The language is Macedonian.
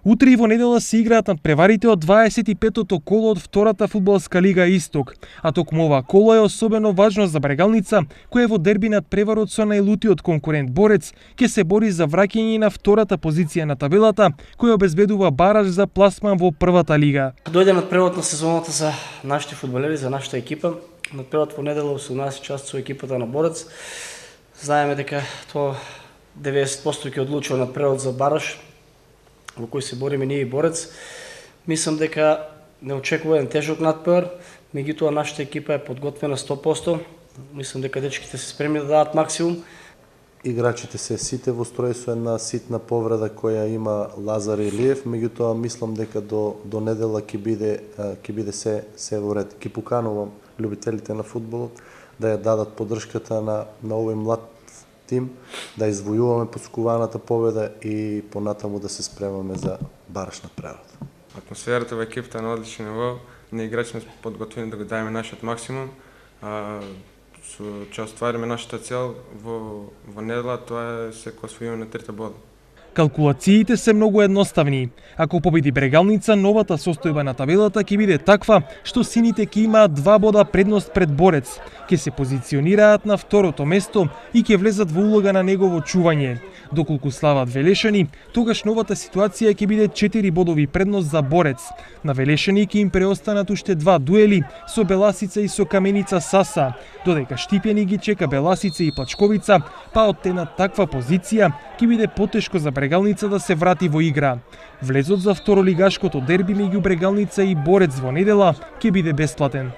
Утре и во недела се играат надпреварите од 25-тото коло од втората фудбалска лига Исток, а токму ова коло е особено важно за Брегалница, која во дерби надпреварот со најлутиот конкурент Борец ќе се бори за враќање на втората позиција на табелата, која обезбедува бараж за пласман во првата лига. Дојде надпреварот на сезоната за нашите фудбалери, за нашата екипа. Надпреварот во недела 18 часот со екипата на Борец. Знаеме дека тоа 90% ќе одлучува надпреварот за бараж во кој се бориме ние и Борец. Мислам дека не очекува еден тежок надпревар, меѓутоа нашата екипа е подготвена 100%. Мислам дека дечките се спремни да дадат максимум. Играчите се сите во строј со една ситна повреда која има Лазар Илиев, меѓутоа мислам дека до недела ќе биде се во ред. Ќе поканувам љубителите на фудбалот да ја дадат поддршката на овој млад тим, да извојуваме поскуваната победа и понатаму да се спремаме за бараш надпреварот. Атмосферата во екипата е на одлично ниво, ние играчи сме подготвени да го дајме нашиот максимум. Ќе оствариме нашата цел во недела, тоа е се освојување на 3 бода. Калкулациите се многу едноставни. Ако победи Брегалница, новата состојба на табелата ќе биде таква што сините ќе имаат 2 бода предност пред Борец, ќе се позиционираат на второто место и ќе влезат во улога на негово чување. Доколку слават Велешани, тогаш новата ситуација ќе биде 4 бодови предност за Борец. На Велешани ќе им преостанат уште 2 дуели со Беласица и со Каменица Саса, додека Штипјани ги чека Беласица и Плачковица, па од една таква позиција ќе биде потешко за Брегалница да се врати во игра. Влезот за второлигашкото дерби меѓу Брегалница и Борец во недела ќе биде бесплатен.